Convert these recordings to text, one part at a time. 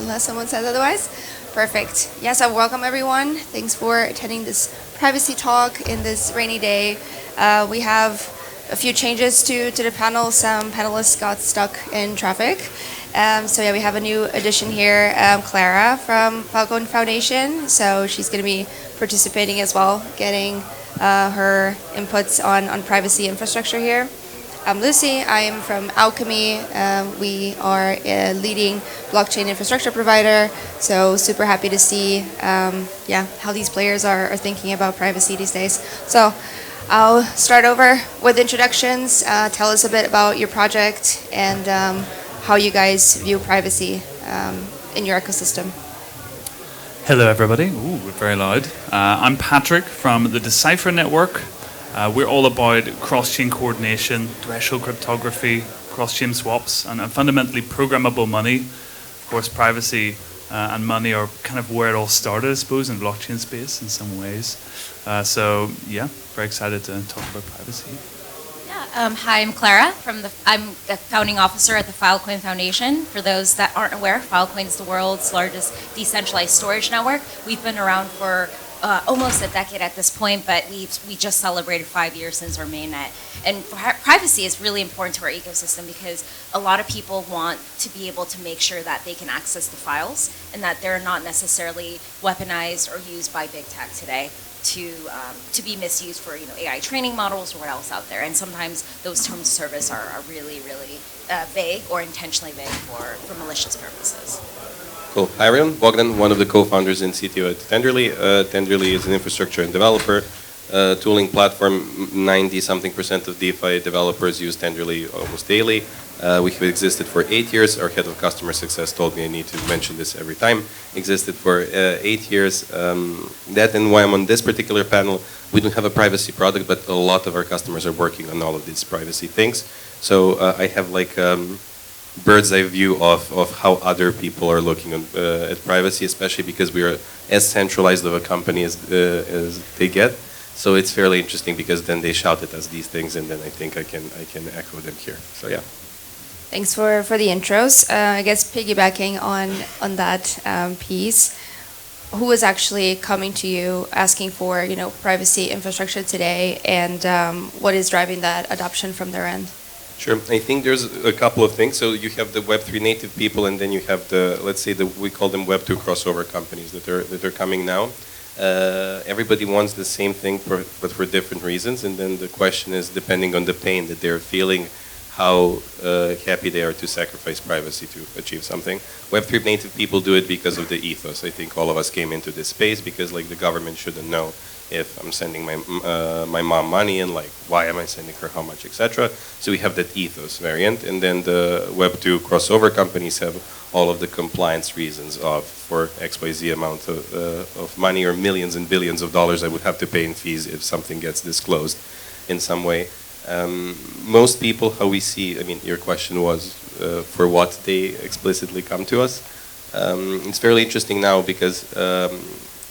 unless someone says otherwise. Perfect. Yes, I welcome everyone. Thanks for attending this privacy talk in this rainy day. We have a few changes to the panel. Some panelists got stuck in traffic. So yeah, we have a new addition here, Clara from Falcon Foundation. So she's going to be participating as well, getting her inputs on privacy infrastructure here. I'm Lucy. I am from Alchemy. We are a leading blockchain infrastructure provider. So super happy to see how these players are thinking about privacy these days. So I'll start over with introductions. Tell us a bit about your project and how you guys view privacy in your ecosystem. Hello, everybody. Ooh, we're very loud. I'm Patrick from the Decipher Network. We're all about cross-chain coordination, threshold cryptography, cross-chain swaps, and fundamentally programmable money. Of course, privacy and money are kind of where it all started, I suppose, in blockchain space in some ways. So, yeah, very excited to talk about privacy. Hi, I'm Clara. I'm the founding officer at the Filecoin Foundation. For those that aren't aware, Filecoin is the world's largest decentralized storage network. We've been around for almost a decade at this point, but we just celebrated 5 years since our mainnet. And privacy is really important to our ecosystem because a lot of people want to be able to make sure that they can access the files and that they're not necessarily weaponized or used by big tech today to be misused for AI training models or what else out there. And sometimes those terms of service are really, really vague or intentionally vague for malicious purposes. Cool. Hi everyone, Bogdan, one of the co-founders and CTO at Tenderly. Tenderly is an infrastructure and developer tooling platform. 90-something% of DeFi developers use Tenderly almost daily. We have existed for 8 years. Our head of customer success told me I need to mention this every time. Existed for 8 years. That and why I'm on this particular panel. We don't have a privacy product, but a lot of our customers are working on all of these privacy things. So I have like bird's eye view of how other people are looking at privacy, especially because we are as centralized of a company as they get. So it's fairly interesting because then they shout at us these things, and then I think I can echo them here. So yeah. Thanks for the intros. I guess piggybacking on that piece, who is actually coming to you asking for privacy infrastructure today, and what is driving that adoption from their end? Sure. I think there's a couple of things. So you have the Web3 native people, and then you have let's say we call them Web2 crossover companies that are coming now. Everybody wants the same thing, but for different reasons. And then the question is, depending on the pain that they're feeling, how happy they are to sacrifice privacy to achieve something. Web3 native people do it because of the ethos. I think all of us came into this space because the government shouldn't know if I'm sending my mom money and why am I sending her how much, etc. So we have that ethos variant, and then the Web2 crossover companies have all of the compliance reasons for XYZ amount of money or millions and billions of dollars I would have to pay in fees if something gets disclosed in some way. Most people, how we see, I mean, your question was for what they explicitly come to us. It's fairly interesting now because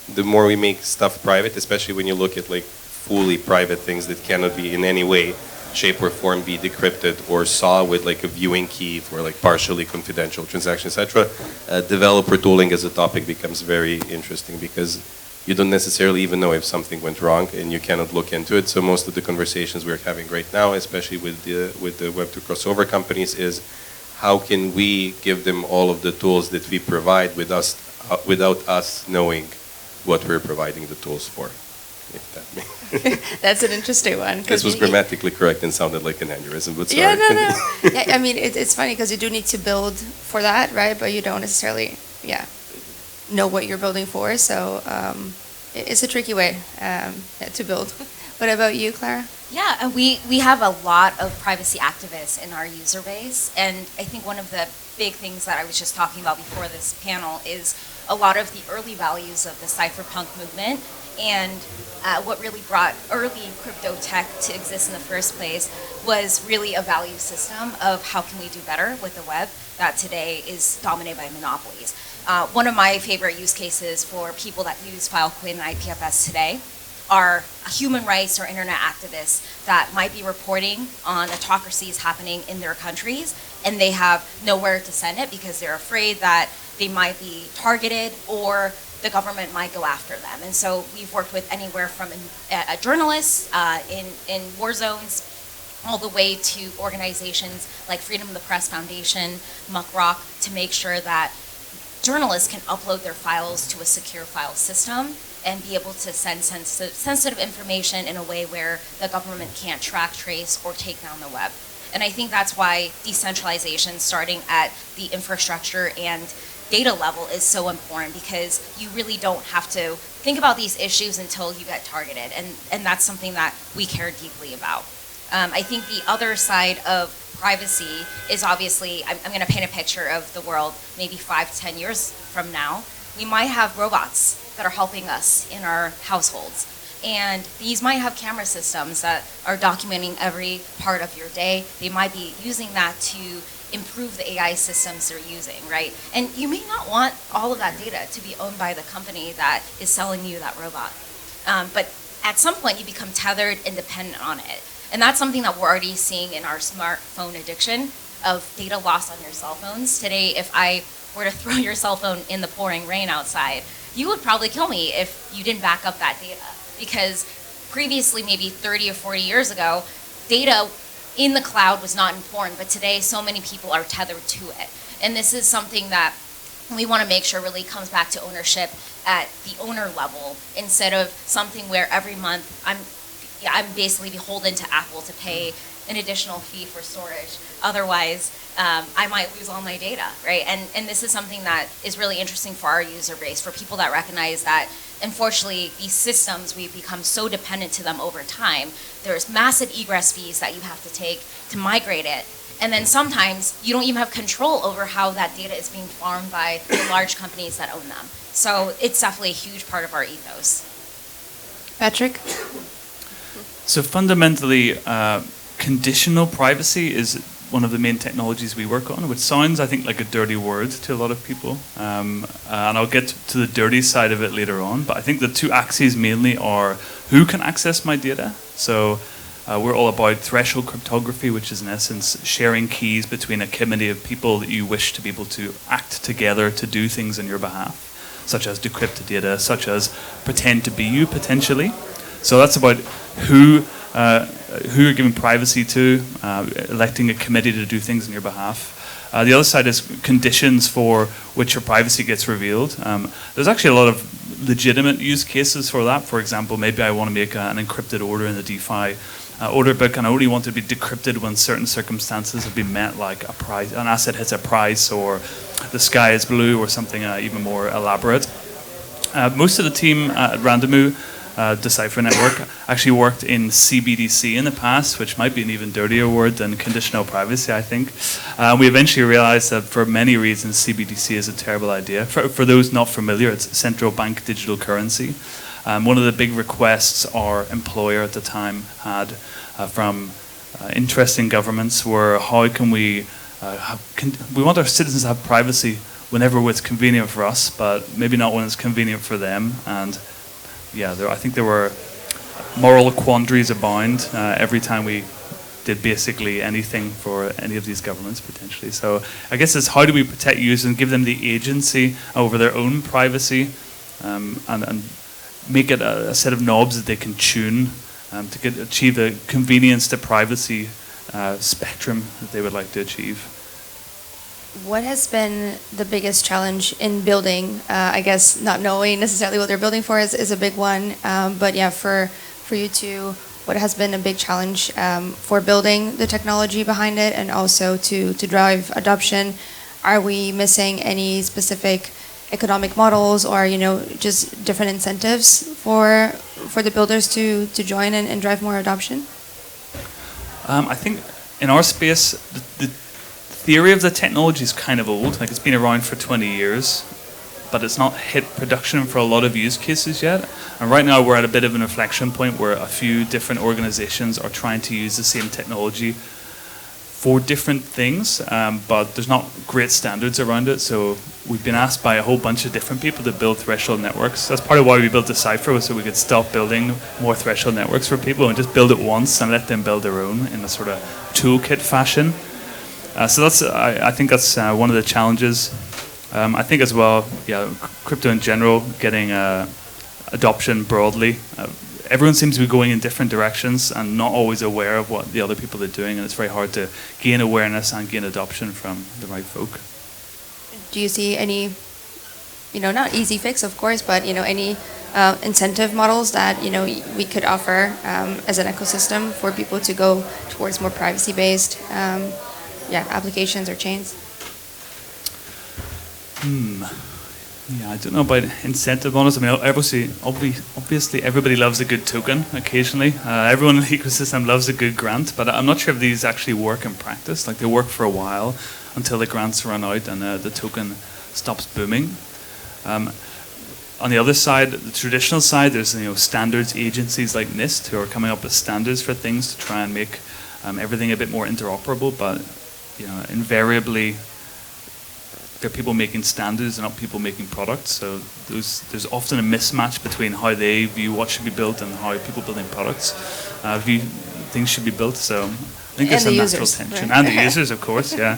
the more we make stuff private, especially when you look at fully private things that cannot be in any way, shape or form be decrypted or saw with a viewing key for partially confidential transactions, etc. Developer tooling as a topic becomes very interesting because you don't necessarily even know if something went wrong and you cannot look into it. So most of the conversations we're having right now, especially with the Web2 crossover companies, is how can we give them all of the tools that we provide without us knowing what we're providing the tools for. If that makes That's an interesting one. This was grammatically correct and sounded like an aneurysm, but sorry. Yeah, no. Yeah, I mean, it's funny because you do need to build for that, right? But you don't necessarily, know what you're building for. So it's a tricky way to build. What about you, Clara? Yeah, we have a lot of privacy activists in our user base, and I think one of the big things that I was just talking about before this panel is a lot of the early values of the cypherpunk movement, and what really brought early crypto tech to exist in the first place was really a value system of how can we do better with the web that today is dominated by monopolies. One of my favorite use cases for people that use Filecoin and IPFS today are human rights or internet activists that might be reporting on autocracies happening in their countries, and they have nowhere to send it because they're afraid that they might be targeted or the government might go after them. And so we've worked with anywhere from journalists in war zones all the way to organizations like Freedom of the Press Foundation, McClurg, to make sure that journalists can upload their files to a secure file system and be able to send sensitive information in a way where the government can't track, trace, or take down the web. And I think that's why decentralization, starting at the infrastructure and data level, is so important, because you really don't have to think about these issues until you get targeted. And that's something that we care deeply about. I think the other side of privacy is obviously, I'm going to paint a picture of the world maybe 5 to 10 years from now. We might have robots that are helping us in our households. And these might have camera systems that are documenting every part of your day. They might be using that to improve the AI systems they're using, right? And you may not want all of that data to be owned by the company that is selling you that robot. But at some point, you become tethered and dependent on it. And that's something that we're already seeing in our smartphone addiction of data loss on your cell phones. Today, if I were to throw your cell phone in the pouring rain outside, you would probably kill me if you didn't back up that data. Because previously, maybe 30 or 40 years ago, data in the cloud was not important, but today so many people are tethered to it. And this is something that we want to make sure really comes back to ownership at the owner level, instead of something where every month I'm basically beholden to Apple to pay an additional fee for storage. Otherwise, I might lose all my data, right? And this is something that is really interesting for our user base, for people that recognize that, unfortunately, these systems, we've become so dependent to them over time. There's massive egress fees that you have to take to migrate it. And then sometimes you don't even have control over how that data is being farmed by the large companies that own them. So it's definitely a huge part of our ethos. Patrick? So fundamentally, conditional privacy is one of the main technologies we work on, which sounds, I think, like a dirty word to a lot of people. And I'll get to the dirty side of it later on. But I think the two axes mainly are who can access my data. So we're all about threshold cryptography, which is in essence sharing keys between a committee of people that you wish to be able to act together to do things on your behalf, such as decrypt the data, such as pretend to be you potentially. So that's about who you're giving privacy to, electing a committee to do things on your behalf. The other side is conditions for which your privacy gets revealed. There's actually a lot of legitimate use cases for that. For example, maybe I want to make an encrypted order in the DeFi order book, and I only want to be decrypted when certain circumstances have been met, like an asset hits a price, or the sky is blue, or something even more elaborate. Most of the team at Randamu, Decipher Network, actually worked in CBDC in the past, which might be an even dirtier word than conditional privacy, I think. We eventually realized that for many reasons CBDC is a terrible idea. For those not familiar, it's central bank digital currency. One of the big requests our employer at the time had from interesting governments were, how can we want our citizens to have privacy whenever it's convenient for us, but maybe not when it's convenient for them. And yeah, I think there were moral quandaries abound every time we did basically anything for any of these governments potentially. So I guess it's how do we protect users and give them the agency over their own privacy, and make it a set of knobs that they can tune to achieve the convenience to privacy spectrum that they would like to achieve. What has been the biggest challenge in building? I guess not knowing necessarily what they're building for is a big one. But yeah, for you two, what has been a big challenge for building the technology behind it, and also to drive adoption? Are we missing any specific economic models, or just different incentives for the builders to join and drive more adoption? I think in our space, the theory of the technology is kind of old. Like, it's been around for 20 years, but it's not hit production for a lot of use cases yet. And right now we're at a bit of an inflection point where a few different organizations are trying to use the same technology for different things, but there's not great standards around it. So we've been asked by a whole bunch of different people to build threshold networks. That's part of why we built Decipher, so we could stop building more threshold networks for people and just build it once and let them build their own in a sort of toolkit fashion. So I think that's one of the challenges. I think as well, yeah, crypto in general, getting adoption broadly. Everyone seems to be going in different directions and not always aware of what the other people are doing, and it's very hard to gain awareness and gain adoption from the right folk. Do you see any, not easy fix, of course, but, any incentive models that, we could offer as an ecosystem for people to go towards more privacy-based applications or chains? Yeah, I don't know about incentive models. I mean, obviously everybody loves a good token occasionally. Everyone in the ecosystem loves a good grant, but I'm not sure if these actually work in practice. Like, they work for a while until the grants run out and the token stops booming. On the other side, the traditional side, there's standards agencies like NIST who are coming up with standards for things to try and make everything a bit more interoperable. But invariably, there are people making standards and not people making products. So there's often a mismatch between how they view what should be built and how people building products view things should be built. So I think there's a natural tension, right? And the users, of course, yeah.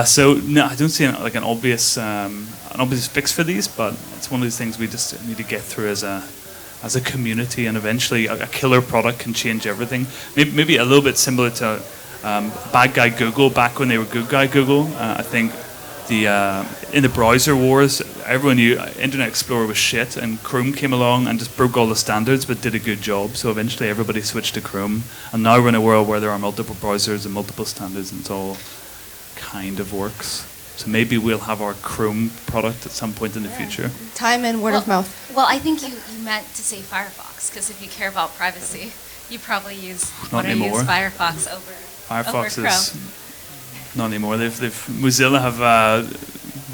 So no, I don't see an obvious fix for these, but it's one of these things we just need to get through as a community, and eventually a killer product can change everything. Maybe a little bit similar to bad guy Google back when they were good guy Google. I think in the browser wars, everyone knew Internet Explorer was shit, and Chrome came along and just broke all the standards but did a good job. So eventually everybody switched to Chrome, and now we're in a world where there are multiple browsers and multiple standards, and it's all kind of works. So maybe we'll have our Chrome product at some point in the future. Time and word of mouth. Well, I think you meant to say Firefox, because if you care about privacy, you probably use Firefox over Chrome. Is not anymore. Mozilla have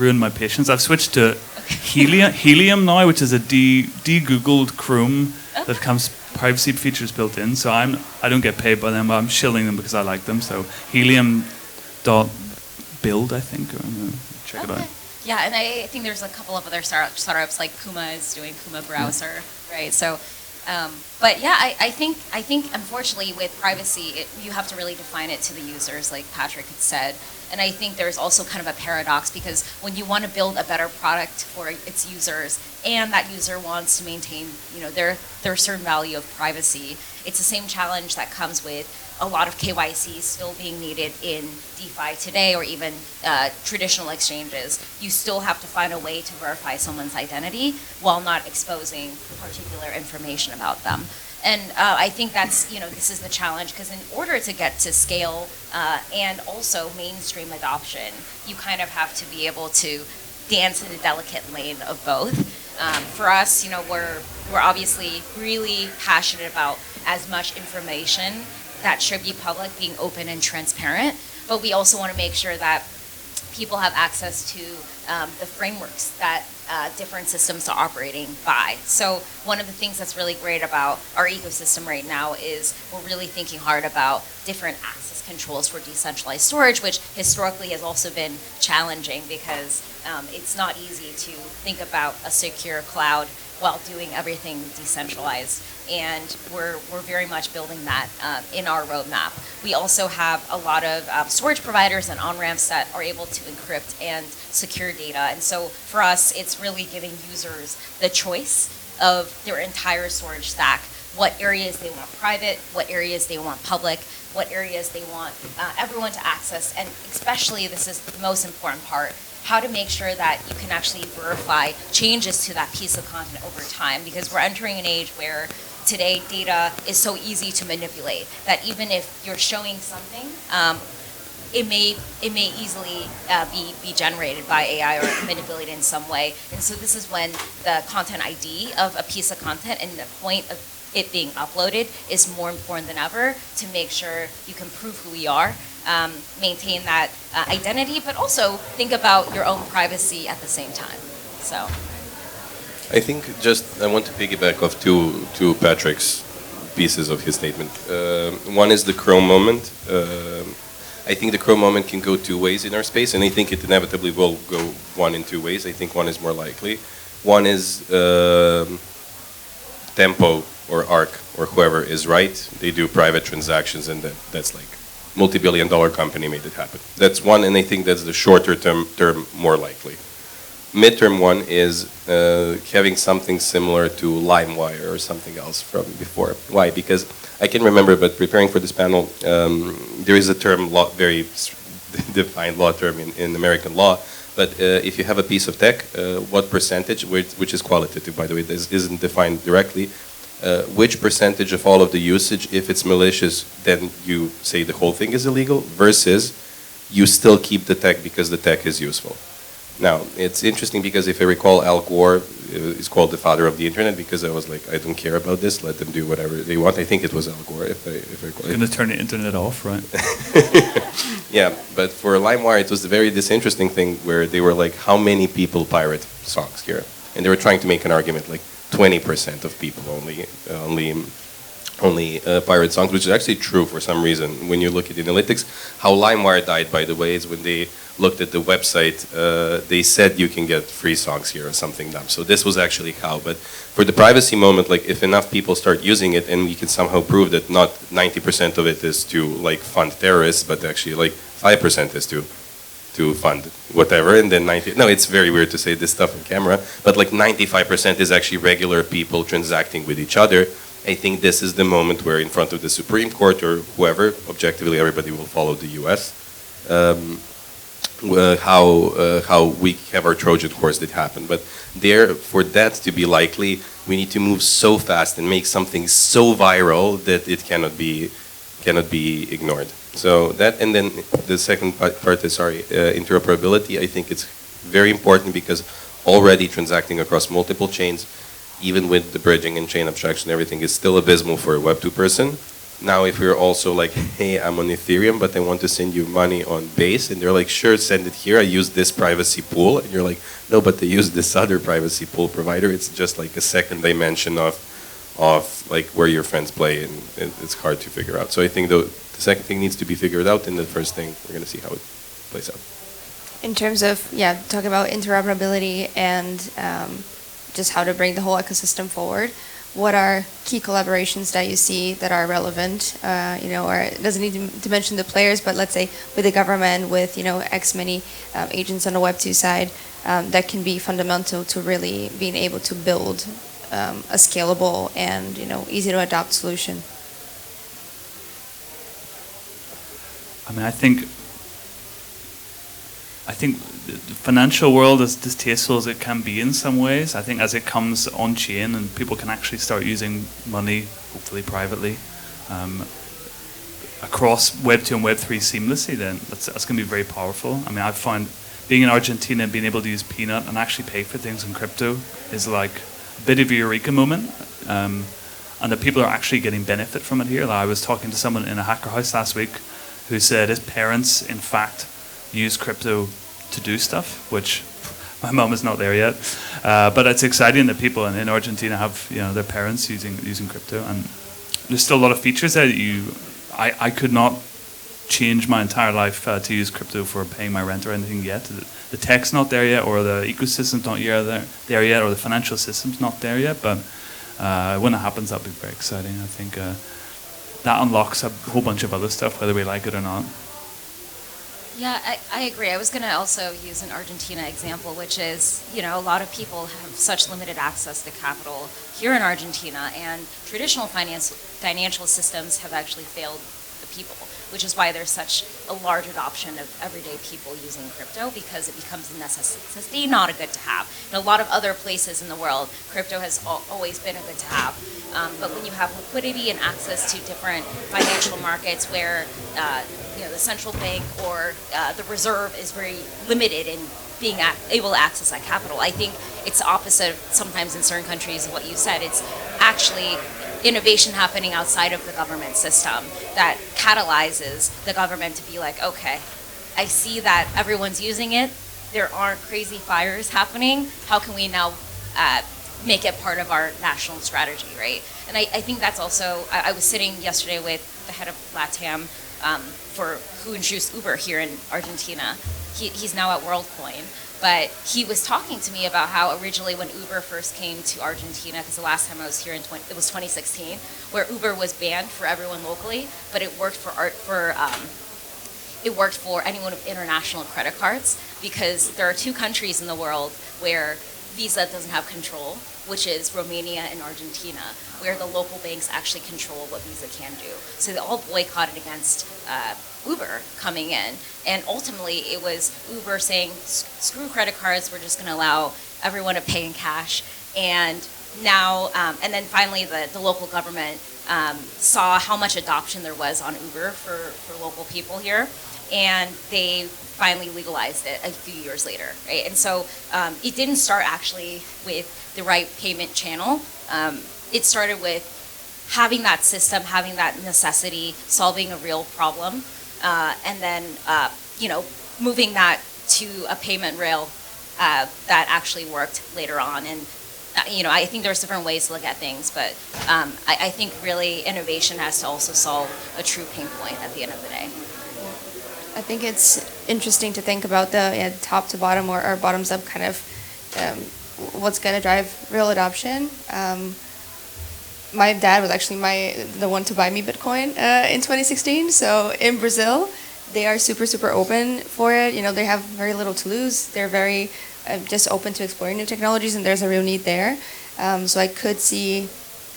ruined my patience. I've switched to Helium now, which is a de-Googled Chrome that comes privacy features built in. So I don't get paid by them, but I'm shilling them because I like them. So Helium.build, I think. Check it out. Yeah, and I think there's a couple of other startups like Puma is doing Puma Browser, right? So. But yeah, I think unfortunately with privacy, you have to really define it to the users, like Patrick had said. And I think there's also kind of a paradox, because when you want to build a better product for its users, and that user wants to maintain, their certain value of privacy, it's the same challenge that comes with a lot of KYC still being needed in DeFi today, or even traditional exchanges. You still have to find a way to verify someone's identity while not exposing particular information about them. And I think that's, this is the challenge, because in order to get to scale and also mainstream adoption, you kind of have to be able to dance in a delicate lane of both. For us, we're obviously really passionate about as much information that should be public being open and transparent, but we also want to make sure that people have access to the frameworks that different systems are operating by. So one of the things that's really great about our ecosystem right now is we're really thinking hard about different access controls for decentralized storage, which historically has also been challenging, because it's not easy to think about a secure cloud while doing everything decentralized. And we're very much building that in our roadmap. We also have a lot of storage providers and on-ramps that are able to encrypt and secure data. And so for us, it's really giving users the choice of their entire storage stack, what areas they want private, what areas they want public, what areas they want everyone to access, and especially, this is the most important part, how to make sure that you can actually verify changes to that piece of content over time, because we're entering an age where today data is so easy to manipulate that even if you're showing something, it may easily be generated by AI or manipulated in some way. And so this is when the content ID of a piece of content and the point of it being uploaded is more important than ever, to make sure you can prove who we are, maintain that identity, but also think about your own privacy at the same time. So, I think I want to piggyback off two Patrick's pieces of his statement. One is the Chrome moment. I think the Chrome moment can go two ways in our space, and I think it inevitably will go one in two ways. I think one is more likely. One is Tempo or Arc or whoever is right. They do private transactions, and that's like multi-billion-dollar company made it happen. That's one, and I think that's the shorter term more likely. midterm one is having something similar to LimeWire or something else from before. Why? Because I can remember, but preparing for this panel, there is a term, very defined law term in American law, but if you have a piece of tech, what percentage, which is qualitative, by the way, this isn't defined directly, which percentage of all of the usage, if it's malicious, then you say the whole thing is illegal, versus you still keep the tech because the tech is useful. Now, it's interesting because if I recall, Al Gore is called the father of the internet because I was like, I don't care about this, let them do whatever they want. I think it was Al Gore, if I recall. You're going to turn the internet off, right? Yeah, but for LimeWire, it was this interesting thing where they were like, how many people pirate songs here? And they were trying to make an argument like 20% of people only pirate songs, which is actually true for some reason. When you look at the analytics, how LimeWire died, by the way, is when they looked at the website, they said you can get free songs here or something dumb. So this was actually how. But for the privacy moment, like if enough people start using it and we can somehow prove that not 90% of it is to like fund terrorists, but actually like 5% is to fund whatever, and then 90, no, it's very weird to say this stuff on camera, but like 95% is actually regular people transacting with each other. I think this is the moment where in front of the Supreme Court or whoever, objectively everybody will follow the US, how we have our Trojan horse that happened. But there, for that to be likely, we need to move so fast and make something so viral that it cannot be ignored. So that, and then the second part is, interoperability. I think it's very important because already transacting across multiple chains, even with the bridging and chain abstraction, everything is still abysmal for a Web2 person. Now, if we're also like, hey, I'm on Ethereum, but I want to send you money on Base, and they're like, sure, send it here. I use this privacy pool, and you're like, no, but they use this other privacy pool provider. It's just like a second dimension of like where your friends play, and it's hard to figure out. So I think the second thing needs to be figured out, and the first thing we're going to see how it plays out. In terms of, talking about interoperability and just how to bring the whole ecosystem forward, what are key collaborations that you see that are relevant? Or it doesn't need to mention the players, but let's say with the government, with X many agents on the Web2 side, that can be fundamental to really being able to build a scalable and easy to adopt solution. I mean, I think the financial world is distasteful as it can be in some ways. I think as it comes on chain and people can actually start using money, hopefully privately, across Web 2 and Web 3 seamlessly, then that's going to be very powerful. I mean, I've found being in Argentina and being able to use Peanut and actually pay for things in crypto is like a bit of a eureka moment. And that people are actually getting benefit from it here. Like I was talking to someone in a hacker house last week who said his parents, in fact, use crypto to do stuff, which my mom is not there yet. But it's exciting that people in Argentina have their parents using crypto, and there's still a lot of features there that I could not change my entire life to use crypto for paying my rent or anything yet. The tech's not there yet, or the ecosystem's not there yet, or the financial system's not there yet. But when it happens, that'll be very exciting. I think that unlocks a whole bunch of other stuff, whether we like it or not. Yeah, I agree. I was going to also use an Argentina example, which is, a lot of people have such limited access to capital here in Argentina, and traditional financial systems have actually failed the people, which is why there's such a large adoption of everyday people using crypto, because it becomes a necessity, not a good to have. In a lot of other places in the world, crypto has always been a good to have. But when you have liquidity and access to different financial markets where the central bank or the reserve is very limited in being able to access that capital, I think it's opposite sometimes in certain countries of what you said. It's actually innovation happening outside of the government system that catalyzes the government to be like, okay, I see that everyone's using it. There aren't crazy fires happening. How can we now make it part of our national strategy, right? And I think that's also, I was sitting yesterday with the head of LATAM who introduced Uber here in Argentina. He's now at WorldCoin. But he was talking to me about how originally when Uber first came to Argentina, because the last time I was here it was 2016, where Uber was banned for everyone locally, but it worked for anyone with international credit cards. because there are two countries in the world where Visa doesn't have control, which is Romania and Argentina, where the local banks actually control what Visa can do. So they all boycotted against Uber coming in. And ultimately, it was Uber saying, screw credit cards, we're just going to allow everyone to pay in cash. And now, and then finally, the local government saw how much adoption there was on Uber for local people here. And they finally legalized it a few years later, right? And so it didn't start actually with the right payment channel. It started with having that system, having that necessity, solving a real problem, and then moving that to a payment rail that actually worked later on. And I think there's different ways to look at things, but I think really innovation has to also solve a true pain point at the end of the day. I think it's interesting to think about the top to bottom or bottoms up kind of what's going to drive real adoption. My dad was actually the one to buy me Bitcoin in 2016. So in Brazil, they are super, super open for it. They have very little to lose. They're very just open to exploring new technologies, and there's a real need there. So I could see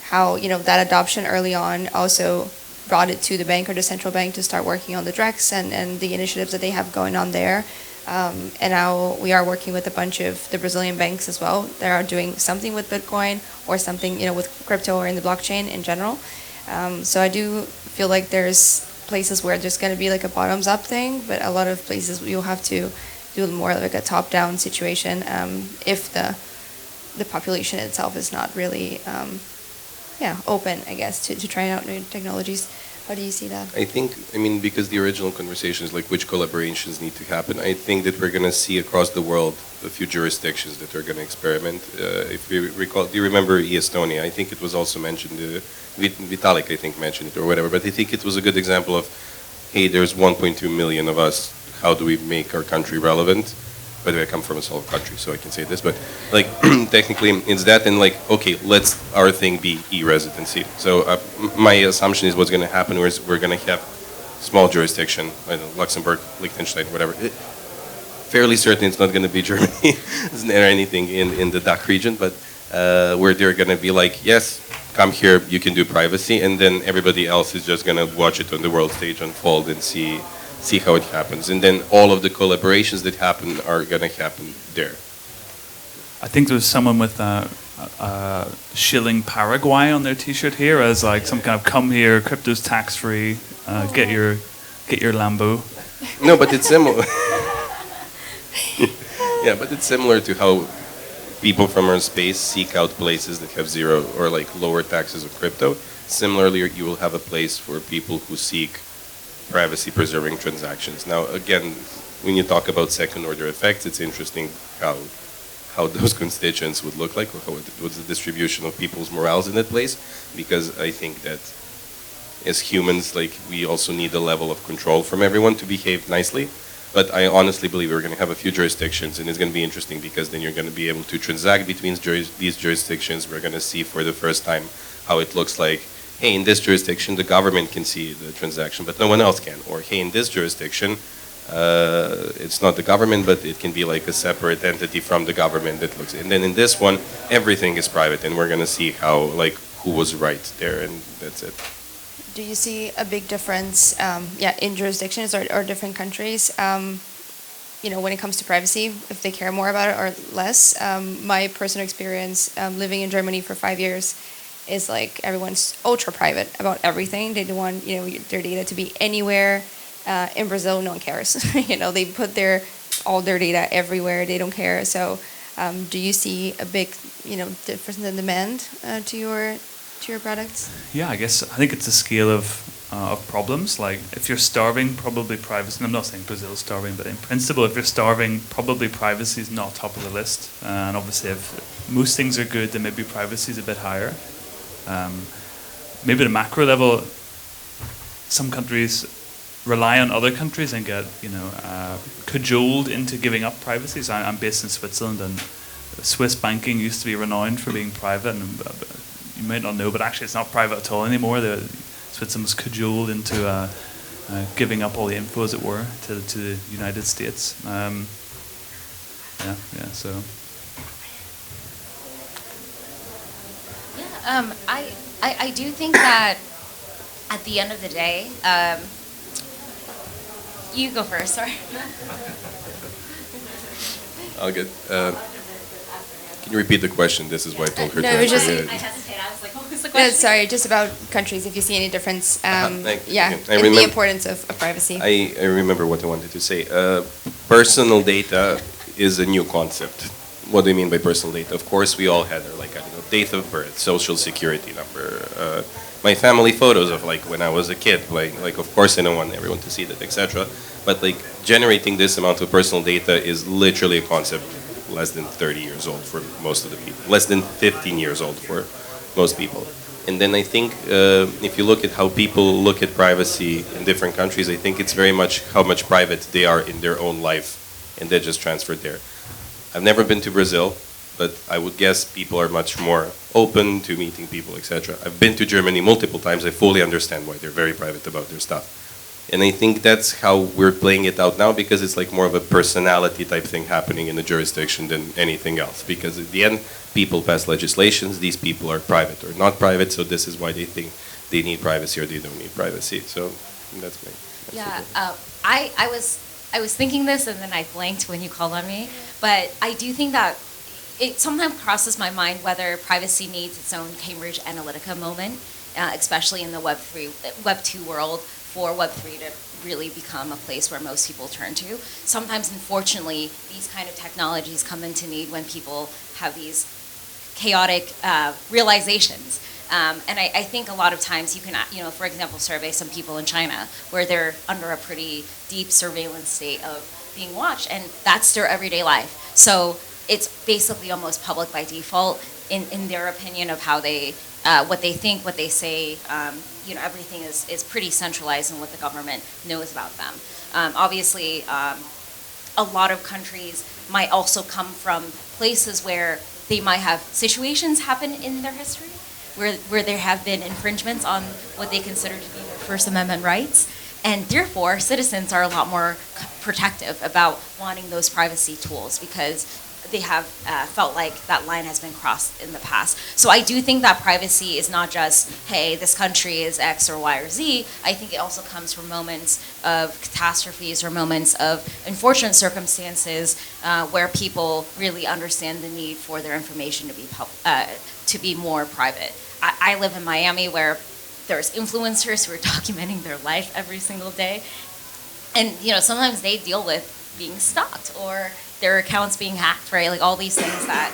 how, that adoption early on also brought it to the bank or the central bank to start working on the DREX and the initiatives that they have going on there. And now we are working with a bunch of the Brazilian banks as well that are doing something with Bitcoin or something, with crypto or in the blockchain in general. So I do feel like there's places where there's going to be like a bottoms up thing, but a lot of places you'll have to do more like a top down situation if the population itself is not really open, I guess, to trying out new technologies. How do you see that? I think, because the original conversation is like which collaborations need to happen, I think that we're going to see across the world a few jurisdictions that are going to experiment. If we recall, do you remember Estonia? I think it was also mentioned, Vitalik, I think, mentioned it or whatever, but I think it was a good example of, hey, there's 1.2 million of us, how do we make our country relevant? By the way, I come from a small country, so I can say this, but like technically it's that, and like, okay, let's our thing be e-residency. So my assumption is what's going to happen is we're going to have small jurisdiction, I don't know, Luxembourg, Liechtenstein, whatever. Fairly certain it's not going to be Germany or anything in the DACH region, but where they're going to be like, yes, come here, you can do privacy, and then everybody else is just going to watch it on the world stage unfold and see how it happens. And then all of the collaborations that happen are going to happen there. I think there was someone with shilling Paraguay on their T-shirt here as like some kind of come here, crypto's tax free, get your Lambo. No, but it's similar. Yeah, but it's similar to how people from our space seek out places that have zero or like lower taxes of crypto. Similarly, you will have a place for people who seek privacy-preserving transactions. Now, again, when you talk about second-order effects, it's interesting how those constituents would look like, or what's the distribution of people's morals in that place, because I think that as humans, like, we also need a level of control from everyone to behave nicely. But I honestly believe we're going to have a few jurisdictions, and it's going to be interesting because then you're going to be able to transact between these jurisdictions. We're going to see for the first time how it looks like, hey, in this jurisdiction, the government can see the transaction, but no one else can. Or, hey, in this jurisdiction, it's not the government, but it can be like a separate entity from the government that looks. And then in this one, everything is private, and we're going to see how, like, who was right there, and that's it. Do you see a big difference, in jurisdictions or different countries? When it comes to privacy, if they care more about it or less? My personal experience living in Germany for 5 years is like everyone's ultra private about everything. They don't want their data to be anywhere. In Brazil, no one cares. They put all their data everywhere. They don't care. So, do you see a big difference in demand to your products? Yeah, I think it's a scale of problems. Like if you're starving, probably privacy. And I'm not saying Brazil's starving, but in principle, if you're starving, probably privacy is not top of the list. And obviously, if most things are good, then maybe privacy is a bit higher. Maybe at a macro level, some countries rely on other countries and get cajoled into giving up privacy. So I'm based in Switzerland, and Swiss banking used to be renowned for being private, and you might not know, but actually it's not private at all anymore. Switzerland was cajoled into giving up all the info, as it were, to the United States. Yeah. So. Yeah, I do think that at the end of the day, you go first, sorry. I'll get. Can you repeat the question? This is why I told her No, to it was answer. just- I hesitate, I was like, what was the No, question? sorry, just about countries, if you see any difference. Thank you. Yeah, Okay. I in the remember- importance of privacy. I remember what I wanted to say. Personal data is a new concept. What do you mean by personal data? Of course, we all had our, like, I don't know, date of birth, social security number, my family photos of like when I was a kid. Like of course I don't want everyone to see that, etc. But like generating this amount of personal data is literally a concept less than 30 years old for most of the people, less than 15 years old for most people. And then I think if you look at how people look at privacy in different countries, I think it's very much how much private they are in their own life, and they're just transferred there. I've never been to Brazil, but I would guess people are much more open to meeting people, etc. I've been to Germany multiple times. I fully understand why they're very private about their stuff. And I think that's how we're playing it out now, because it's like more of a personality type thing happening in the jurisdiction than anything else. Because at the end, people pass legislations, these people are private or not private, so this is why they think they need privacy or they don't need privacy. So that's my message. Yeah, I was thinking this and then I blanked when you called on me, but I do think that it sometimes crosses my mind whether privacy needs its own Cambridge Analytica moment, especially in the Web 2 world, for Web 3 to really become a place where most people turn to. Sometimes, unfortunately, these kind of technologies come into need when people have these chaotic realizations. And I think a lot of times you can, for example, survey some people in China where they're under a pretty deep surveillance state of being watched, and that's their everyday life. So it's basically almost public by default in their opinion of how they, what they think, what they say. Everything is pretty centralized in what the government knows about them. Obviously, a lot of countries might also come from places where they might have situations happen in their history where there have been infringements on what they consider to be their First Amendment rights. And therefore, citizens are a lot more protective about wanting those privacy tools because they have felt like that line has been crossed in the past. So I do think that privacy is not just, hey, this country is X or Y or Z. I think it also comes from moments of catastrophes or moments of unfortunate circumstances where people really understand the need for their information to be more private. I live in Miami where there's influencers who are documenting their life every single day. And sometimes they deal with being stalked or their accounts being hacked, right? Like all these things that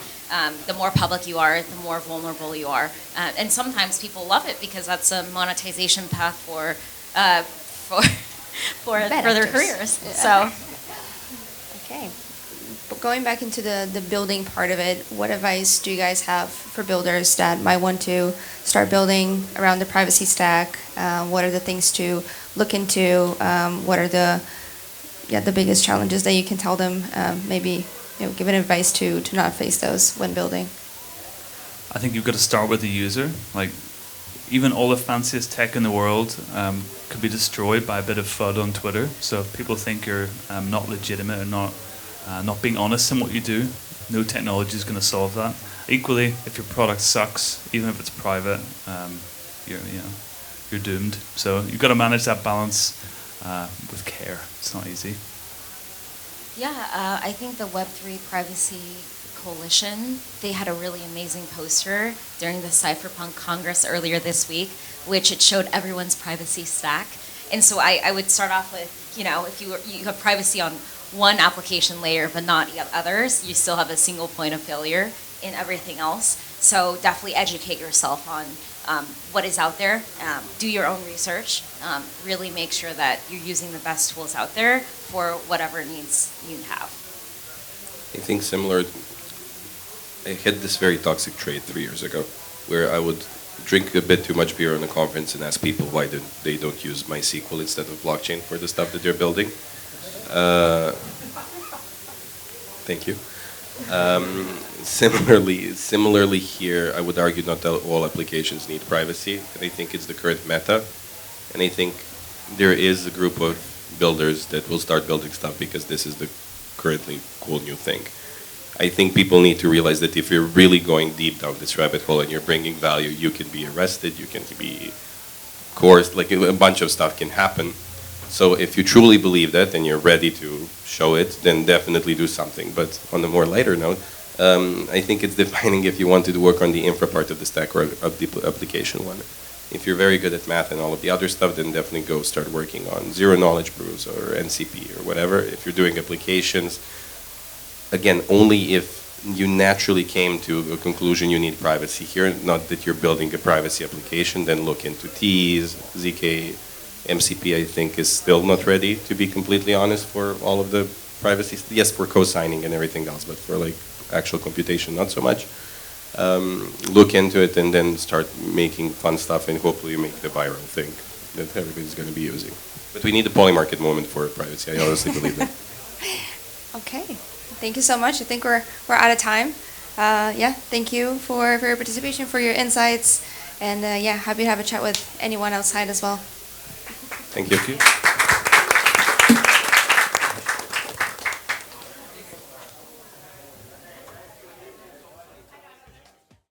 the more public you are, the more vulnerable you are. And sometimes people love it because that's a monetization path for their careers. Yeah. So. Okay. But going back into the building part of it, what advice do you guys have for builders that might want to start building around the privacy stack? What are the things to look into? What are the biggest challenges that you can tell them? Maybe give an advice to not face those when building. I think you've got to start with the user. Like, even all the fanciest tech in the world could be destroyed by a bit of FUD on Twitter. So if people think you're not legitimate or not being honest in what you do, no technology is going to solve that. Equally, if your product sucks, even if it's private, you're doomed. So you've got to manage that balance with care. It's not easy. Yeah, I think the Web3 Privacy Coalition, they had a really amazing poster during the Cypherpunk Congress earlier this week, which it showed everyone's privacy stack. And so I would start off with, if you have privacy on one application layer but not others, you still have a single point of failure in everything else. So definitely educate yourself on what is out there. Do your own research. Really make sure that you're using the best tools out there for whatever needs you have. I think similar. I had this very toxic trait 3 years ago, where I would drink a bit too much beer on a conference and ask people why they don't use MySQL instead of blockchain for the stuff that they're building. Thank you. Similarly here, I would argue not all applications need privacy, and I think it's the current meta. And I think there is a group of builders that will start building stuff because this is the currently cool new thing. I think people need to realize that if you're really going deep down this rabbit hole and you're bringing value, you can be arrested, you can be coerced, like a bunch of stuff can happen. So if you truly believe that and you're ready to show it, then definitely do something. But on a more lighter note, I think it's defining if you wanted to work on the infra part of the stack or of the application one. If you're very good at math and all of the other stuff, then definitely go start working on zero knowledge proofs or NCP or whatever. If you're doing applications, again, only if you naturally came to a conclusion you need privacy here, not that you're building a privacy application, then look into T's, ZK, MCP I think is still not ready, to be completely honest, for all of the privacy. Yes, for co-signing and everything else, but for like actual computation, not so much. Look into it and then start making fun stuff and hopefully make the viral thing that everybody's going to be using. But we need the polymarket moment for privacy. I honestly believe that. Okay, thank you so much. I think we're out of time. Yeah, thank you for your participation, for your insights, and yeah, happy to have a chat with anyone outside as well. Thank you.